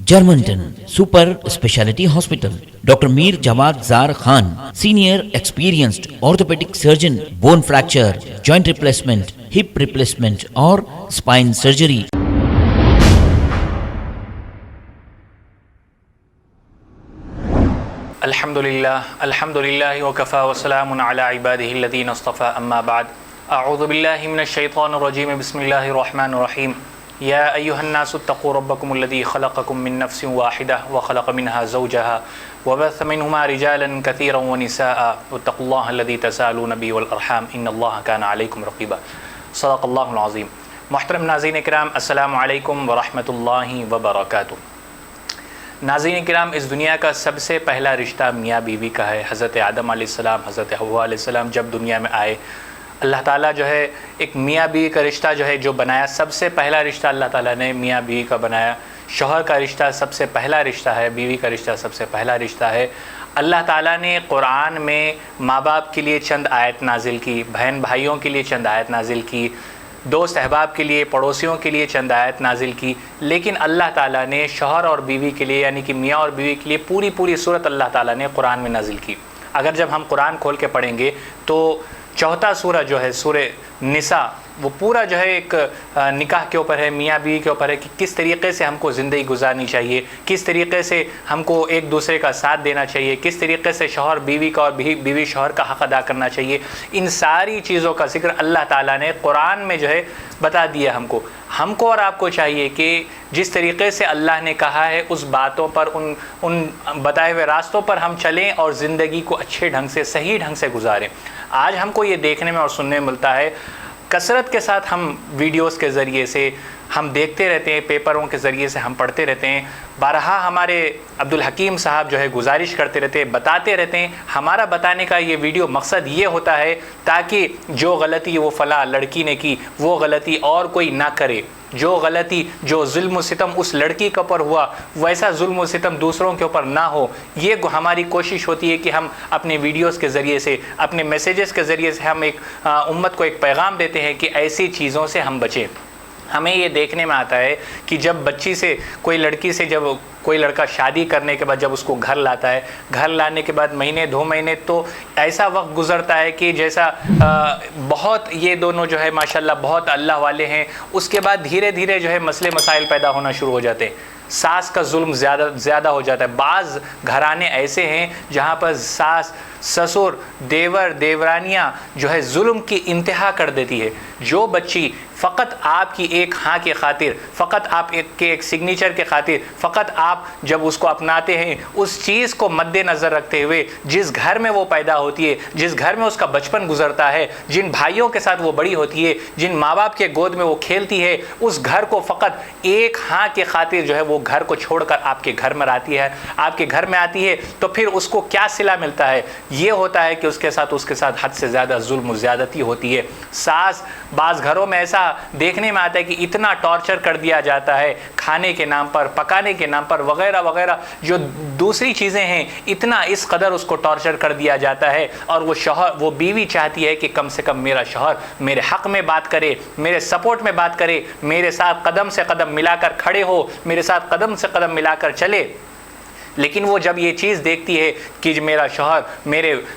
Germantown Super Speciality Hospital. Dr. Mir Jawad Zar Khan, Senior Experienced Orthopedic Surgeon, Bone Fracture, Joint Replacement, Hip Replacement or Spine Surgery. الحمدللہ وکفا وسلام علی عبادہ الذین اصطفى اما بعد اعوذ باللہ من الشیطان الرجیم بسم اللہ الرحمن الرحیم یا ایہا الناس اتقوا ربکم الذی خلقکم من نفس واحدہ وخلق منها زوجها وبث منہما رجالا کثیرا ونساء واتقوا اللہ الذی تسالون به والارحام ان اللہ کان علیکم رقیبا صدق اللہ العظیم۔ محترم ناظرین کرام، السلام علیکم ورحمۃ اللہ وبرکاتہ۔ ناظرین کرام، اس دنیا کا سب سے پہلا رشتہ میاں بیوی کا ہے۔ حضرت آدم علیہ السلام، حضرت حوا علیہ السلام جب دنیا میں آئے، اللہ تعالیٰ جو ہے ایک میاں بیوی کا رشتہ جو ہے جو بنایا، سب سے پہلا رشتہ اللہ تعالیٰ نے میاں بیوی کا بنایا۔ شوہر کا رشتہ سب سے پہلا رشتہ ہے، بیوی کا رشتہ سب سے پہلا رشتہ ہے۔ اللہ تعالیٰ نے قرآن میں ماں باپ کے لیے چند آیت نازل کی، بہن بھائیوں کے لیے چند آیت نازل کی، دوست احباب کے لیے، پڑوسیوں کے لیے چند آیت نازل کی، لیکن اللہ تعالیٰ نے شوہر اور بیوی کے لیے یعنی کہ میاں اور بیوی کے لیے پوری سورت اللہ تعالیٰ نے قرآن میں نازل کی۔ اگر جب ہم قرآن کھول کے پڑھیں گے تو چوتھا سورہ جو ہے سورہ نساء، وہ پورا جو ہے ایک نکاح کے اوپر ہے، میاں بیوی کے اوپر ہے کہ کس طریقے سے ہم کو زندگی گزارنی چاہیے، کس طریقے سے ہم کو ایک دوسرے کا ساتھ دینا چاہیے، کس طریقے سے شوہر بیوی کا اور بیوی شوہر کا حق ادا کرنا چاہیے۔ ان ساری چیزوں کا ذکر اللہ تعالیٰ نے قرآن میں جو ہے بتا دیا ہم کو اور آپ کو چاہیے کہ جس طریقے سے اللہ نے کہا ہے اس باتوں پر، ان بتائے ہوئے راستوں پر ہم چلیں اور زندگی کو اچھے ڈھنگ سے، صحیح ڈھنگ سے گزاریں۔ آج ہم کو یہ دیکھنے میں اور سننے میں ملتا ہے، کثرت کے ساتھ ہم ویڈیوز کے ذریعے سے ہم دیکھتے رہتے ہیں، پیپروں کے ذریعے سے ہم پڑھتے رہتے ہیں، بارہا ہمارے عبدالحکیم صاحب جو ہے گزارش کرتے رہتے ہیں، بتاتے رہتے ہیں۔ ہمارا بتانے کا یہ ویڈیو مقصد یہ ہوتا ہے تاکہ جو غلطی وہ فلاں لڑکی نے کی وہ غلطی اور کوئی نہ کرے، جو غلطی، جو ظلم و ستم اس لڑکی کے اوپر ہوا ویسا ظلم و ستم دوسروں کے اوپر نہ ہو۔ یہ ہماری کوشش ہوتی ہے کہ ہم اپنے ویڈیوز کے ذریعے سے، اپنے میسیجز کے ذریعے سے ہم ایک امت کو ایک پیغام دیتے ہیں کہ ایسی چیزوں سے ہم بچیں۔ ہمیں یہ دیکھنے میں آتا ہے کہ جب بچی سے، کوئی لڑکی سے جب کوئی لڑکا شادی کرنے کے بعد جب اس کو گھر لاتا ہے، گھر لانے کے بعد مہینے 2 مہینے تو ایسا وقت گزرتا ہے کہ جیسا بہت یہ دونوں جو ہے ماشاءاللہ بہت اللہ والے ہیں، اس کے بعد دھیرے دھیرے جو ہے مسئلے مسائل پیدا ہونا شروع ہو جاتے ہیں، ساس کا ظلم زیادہ ہو جاتا ہے۔ بعض گھرانے ایسے ہیں جہاں پر ساس، سسر، دیور، دیورانیاں جو ہے ظلم کی انتہا کر دیتی ہے۔ جو بچی فقط آپ کی ایک ہاں کے خاطر، فقط آپ کے ایک سگنیچر کے خاطر، فقط آپ جب اس کو اپناتے ہیں، اس چیز کو مد نظر رکھتے ہوئے جس گھر میں وہ پیدا ہوتی ہے، جس گھر میں اس کا بچپن گزرتا ہے، جن بھائیوں کے ساتھ وہ بڑی ہوتی ہے، جن ماں باپ کے گود میں وہ کھیلتی ہے، اس گھر کو فقط ایک ہاں کے خاطر جو ہے وہ گھر کو چھوڑ کر آپ کے گھر میں آتی ہے، آپ کے گھر میں آتی ہے، تو پھر اس کو کیا صلہ ملتا ہے؟ یہ ہوتا ہے کہ اس کے ساتھ حد سے زیادہ ظلم و زیادتی ہوتی ہے۔ ساس، بعض گھروں میں ایسا دیکھنے میں آتا ہے کہ اتنا ٹارچر کر دیا جاتا ہے کھانے کے نام پر، پکانے کے نام پر، وغیرہ وغیرہ جو دوسری چیزیں ہیں، اتنا اس قدر اس کو ٹارچر کر دیا جاتا ہے، اور وہ بیوی چاہتی ہے کہ کم سے کم میرا شوہر میرے حق میں بات کرے، میرے سپورٹ میں بات کرے، میرے ساتھ قدم سے قدم ملا کر کھڑے ہو، میرے ساتھ قدم سے قدم ملا کر چلے۔ لیکن وہ جب یہ چیز دیکھتی ہے کہ میرا شوہر،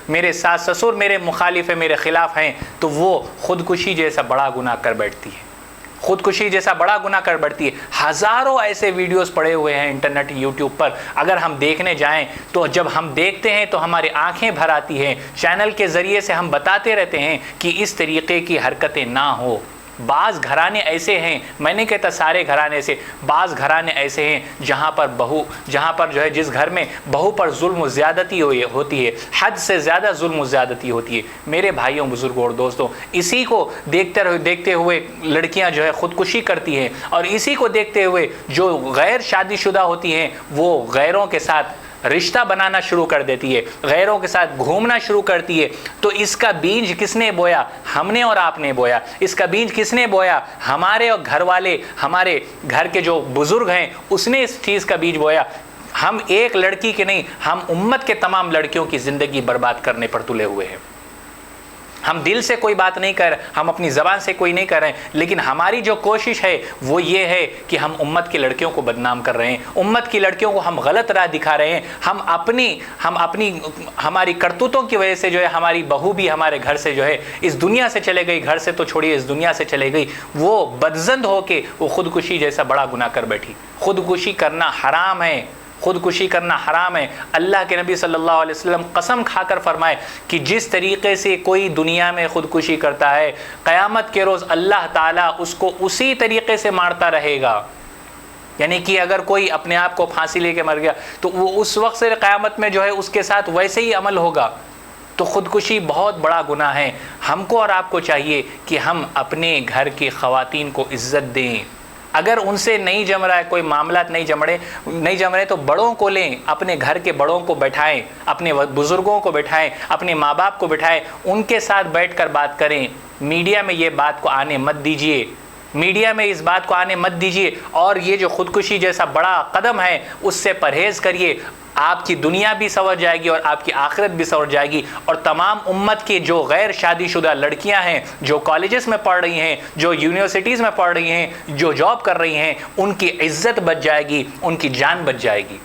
میرے ساس سسر میرے مخالف ہیں، میرے خلاف ہیں، تو وہ خودکشی جیسا بڑا گناہ کر بیٹھتی ہے، خودکشی جیسا بڑا گناہ کر بیٹھتی ہے۔ ہزاروں ایسے ویڈیوز پڑے ہوئے ہیں انٹرنیٹ، یوٹیوب پر، اگر ہم دیکھنے جائیں تو جب ہم دیکھتے ہیں تو ہماری آنکھیں بھر آتی ہیں۔ چینل کے ذریعے سے ہم بتاتے رہتے ہیں کہ اس طریقے کی حرکتیں نہ ہو۔ بعض گھرانے ایسے ہیں، میں نہیں کہتا سارے گھرانے سے، بعض گھرانے ایسے ہیں جہاں پر جو ہے جس گھر میں بہو پر ظلم و زیادتی ہوتی ہے، حد سے زیادہ ظلم و زیادتی ہوتی ہے۔ میرے بھائیوں، بزرگوں اور دوستوں، اسی کو دیکھتے ہوئے لڑکیاں جو ہے خودکشی کرتی ہیں، اور اسی کو دیکھتے ہوئے جو غیر شادی شدہ ہوتی ہیں وہ غیروں کے ساتھ رشتہ بنانا شروع کر دیتی ہے، غیروں کے ساتھ گھومنا شروع کرتی ہے۔ تو اس کا بیج کس نے بویا؟ ہم نے اور آپ نے بویا۔ اس کا بیج کس نے بویا؟ ہمارے اور گھر والے، ہمارے گھر کے جو بزرگ ہیں، اس نے اس چیز کا بیج بویا۔ ہم ایک لڑکی کے نہیں، ہم امت کے تمام لڑکیوں کی زندگی برباد کرنے پر تلے ہوئے ہیں۔ ہم دل سے کوئی بات نہیں کر رہے، ہم اپنی زبان سے کوئی نہیں کر رہے ہیں، لیکن ہماری جو کوشش ہے وہ یہ ہے کہ ہم امت کی لڑکیوں کو بدنام کر رہے ہیں، امت کی لڑکیوں کو ہم غلط راہ دکھا رہے ہیں، ہماری کرتوتوں کی وجہ سے جو ہے ہماری بہو بھی ہمارے گھر سے جو ہے اس دنیا سے چلے گئی، گھر سے تو چھوڑیے اس دنیا سے چلے گئی، وہ بدزند ہو کے وہ خودکشی جیسا بڑا گناہ کر بیٹھی۔ خودکشی کرنا حرام ہے، خودکشی کرنا حرام ہے۔ اللہ کے نبی صلی اللہ علیہ وسلم قسم کھا کر فرمائے کہ جس طریقے سے کوئی دنیا میں خودکشی کرتا ہے، قیامت کے روز اللہ تعالیٰ اس کو اسی طریقے سے مارتا رہے گا۔ یعنی کہ اگر کوئی اپنے آپ کو پھانسی لے کے مر گیا تو وہ اس وقت سے قیامت میں جو ہے اس کے ساتھ ویسے ہی عمل ہوگا۔ تو خودکشی بہت بڑا گناہ ہے۔ ہم کو اور آپ کو چاہیے کہ ہم اپنے گھر کی خواتین کو عزت دیں۔ اگر ان سے نہیں جم رہا ہے، کوئی معاملات نہیں جم رہے تو بڑوں کو لیں، اپنے گھر کے بڑوں کو بٹھائیں، اپنے بزرگوں کو بٹھائیں، اپنے ماں باپ کو بٹھائیں، ان کے ساتھ بیٹھ کر بات کریں۔ میڈیا میں یہ بات کو آنے مت دیجیے، میڈیا میں اس بات کو آنے مت دیجیے، اور یہ جو خودکشی جیسا بڑا قدم ہے اس سے پرہیز کریے۔ آپ کی دنیا بھی سنور جائے گی اور آپ کی آخرت بھی سنور جائے گی، اور تمام امت کے جو غیر شادی شدہ لڑکیاں ہیں، جو کالجز میں پڑھ رہی ہیں، جو یونیورسٹیز میں پڑھ رہی ہیں، جو جاب کر رہی ہیں، ان کی عزت بچ جائے گی، ان کی جان بچ جائے گی۔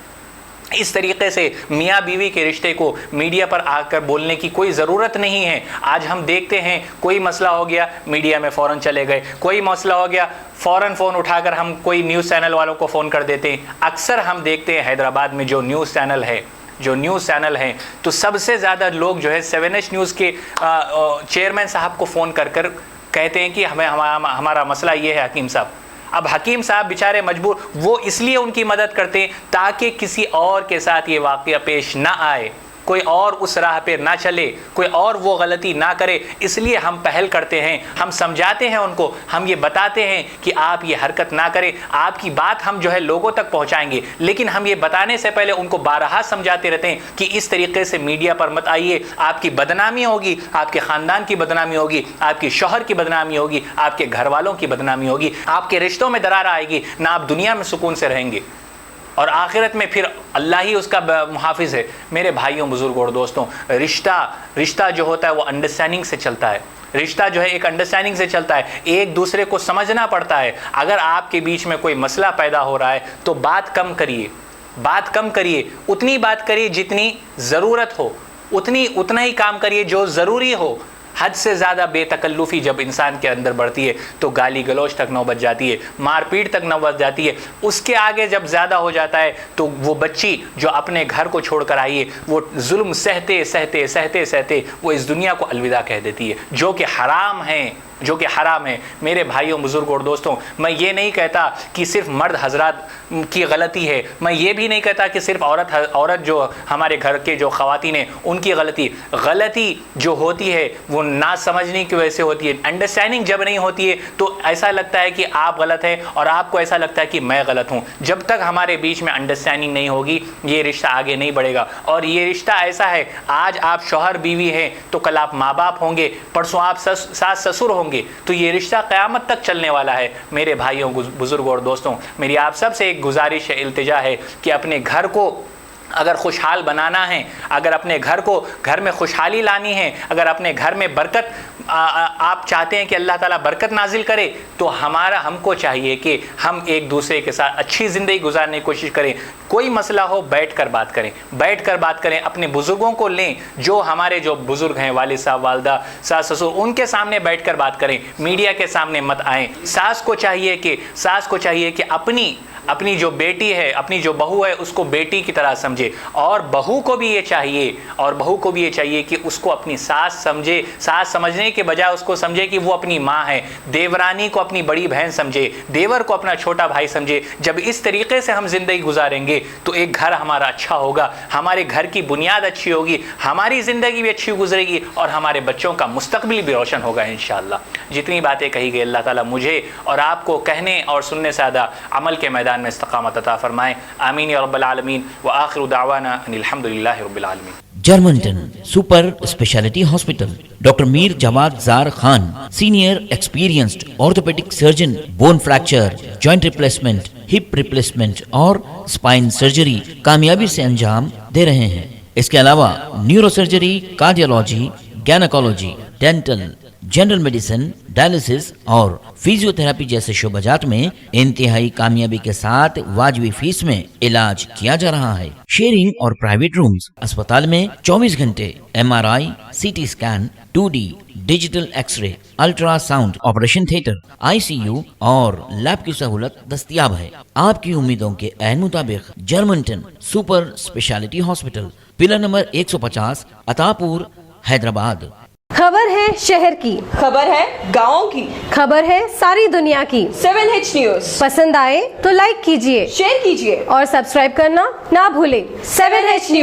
اس طریقے سے میاں بیوی کے رشتے کو میڈیا پر آ کر بولنے کی کوئی ضرورت نہیں ہے۔ آج ہم دیکھتے ہیں کوئی مسئلہ ہو گیا میڈیا میں فوراً چلے گئے، کوئی مسئلہ ہو گیا فوراً فون اٹھا کر ہم کوئی نیوز چینل والوں کو فون کر دیتے ہیں۔ اکثر ہم دیکھتے ہیں حیدرآباد میں جو نیوز چینل ہے تو سب سے زیادہ لوگ جو ہے 7H نیوز کے چیئرمین صاحب کو فون کر کر کہتے ہیں کہ ہمارا مسئلہ یہ ہے حکیم صاحب۔ اب حکیم صاحب بیچارے مجبور، وہ اس لیے ان کی مدد کرتے ہیں تاکہ کسی اور کے ساتھ یہ واقعہ پیش نہ آئے، کوئی اور اس راہ پہ نہ چلے، کوئی اور وہ غلطی نہ کرے، اس لیے ہم پہل کرتے ہیں، ہم سمجھاتے ہیں ان کو، ہم یہ بتاتے ہیں کہ آپ یہ حرکت نہ کریں۔ آپ کی بات ہم جو ہے لوگوں تک پہنچائیں گے، لیکن ہم یہ بتانے سے پہلے ان کو بارہا سمجھاتے رہتے ہیں کہ اس طریقے سے میڈیا پر مت آئیے، آپ کی بدنامی ہوگی، آپ کے خاندان کی بدنامی ہوگی، آپ کی شوہر کی بدنامی ہوگی، آپ کے گھر والوں کی بدنامی ہوگی، آپ کے رشتوں میں درار آئے گی، نہ آپ دنیا میں سکون سے رہیں گے، اور آخرت میں پھر اللہ ہی اس کا محافظ ہے۔ میرے بھائیوں، بزرگوں اور دوستوں، رشتہ جو ہوتا ہے وہ انڈرسٹینڈنگ سے چلتا ہے، رشتہ جو ہے ایک انڈرسٹینڈنگ سے چلتا ہے، ایک دوسرے کو سمجھنا پڑتا ہے۔ اگر آپ کے بیچ میں کوئی مسئلہ پیدا ہو رہا ہے تو بات کم کریے، اتنی بات کریے جتنی ضرورت ہو، اتنا ہی کام کریے جو ضروری ہو۔ حد سے زیادہ بے تکلفی جب انسان کے اندر بڑھتی ہے تو گالی گلوچ تک نوبت جاتی ہے، مار پیٹ تک نوبت جاتی ہے۔ اس کے آگے جب زیادہ ہو جاتا ہے تو وہ بچی جو اپنے گھر کو چھوڑ کر آئی ہے وہ ظلم سہتے وہ اس دنیا کو الوداع کہہ دیتی ہے، جو کہ حرام ہے۔ میرے بھائیوں، بزرگوں اور دوستوں، میں یہ نہیں کہتا کہ صرف مرد حضرات کی غلطی ہے، میں یہ بھی نہیں کہتا کہ صرف عورت جو ہمارے گھر کے جو خواتین ہیں ان کی غلطی جو ہوتی ہے وہ نہ سمجھنے کی وجہ سے ہوتی ہے۔ انڈرسٹینڈنگ جب نہیں ہوتی ہے تو ایسا لگتا ہے کہ آپ غلط ہیں اور آپ کو ایسا لگتا ہے کہ میں غلط ہوں۔ جب تک ہمارے بیچ میں انڈرسٹینڈنگ نہیں ہوگی یہ رشتہ آگے نہیں بڑھے گا۔ اور یہ رشتہ ایسا ہے، آج آپ شوہر بیوی ہیں تو کل آپ ماں باپ ہوں گے، پرسوں آپ ساس سسر ہوں گے، تو یہ رشتہ قیامت تک چلنے والا ہے۔ میرے بھائیوں، بزرگوں اور دوستوں، میری آپ سب سے ایک گزارش ہے، التجا ہے کہ اپنے گھر کو اگر خوشحال بنانا ہے، اگر اپنے گھر میں خوشحالی لانی ہے، اگر اپنے گھر میں برکت آپ چاہتے ہیں کہ اللہ تعالیٰ برکت نازل کرے، تو ہم کو چاہیے کہ ہم ایک دوسرے کے ساتھ اچھی زندگی گزارنے کی کوشش کریں۔ کوئی مسئلہ ہو بیٹھ کر بات کریں، اپنے بزرگوں کو لیں، جو ہمارے جو بزرگ ہیں، والد صاحب، والدہ، ساس سسر، ان کے سامنے بیٹھ کر بات کریں، میڈیا کے سامنے مت آئیں۔ ساس کو چاہیے کہ اپنی جو بیٹی ہے، اپنی جو بہو ہے، اس کو بیٹی کی طرح سمجھے، اور بہو کو بھی یہ چاہیے کہ اس کو اپنی ساس سمجھنے کے بجائے اس کو سمجھے کہ وہ اپنی ماں ہے، دیورانی کو اپنی بڑی بہن سمجھے، دیور کو اپنا چھوٹا بھائی سمجھے۔ جب اس طریقے سے ہم زندگی گزاریں گے تو ایک گھر ہمارا اچھا ہوگا، ہمارے گھر کی بنیاد اچھی ہوگی، ہماری زندگی بھی اچھی گزرے گی، اور ہمارے بچوں کا مستقبل بھی روشن ہوگا انشاءاللہ۔ جتنی باتیں کہی گئی، اللہ تعالیٰ مجھے اور آپ کو کہنے اور سننے سے زیادہ عمل کے میدان میں استقامت عطا فرمائے، آمین یا رب العالمین، وآخر دعوانا ان الحمدللہ رب العالمین۔ Germanten super speciality hospital, doctor Mir Jamaat Zar Khan, senior experienced orthopaedic surgeon, bone fracture, joint replacement, hip replacement اور اسپائن سرجری کامیابی سے انجام دے رہے ہیں۔ اس کے علاوہ neuro surgery, cardiology, gynaecology, dental, general medicine, dialysis اور فزیوتھراپی جیسے شعبات میں انتہائی کامیابی کے ساتھ واجبی فیس میں علاج کیا جا رہا ہے۔ شیئرنگ اور پرائیویٹ رومز، اسپتال میں 24 گھنٹے MRI، CT scan, 2D digital X ray, ultra sound, operation theatre, ICU اور لیب کی سہولت دستیاب ہے۔ آپ کی امیدوں کے عین مطابق Germanten super speciality hospital, pillar number 150، Attapur, Hyderabad. خبر ہے شہر کی، خبر ہے گاؤں کی، خبر ہے ساری دنیا کی۔ 7H نیوز پسند آئے تو لائک کیجئے، شیئر کیجیے اور سبسکرائب کرنا نہ بھولیں۔ 7H news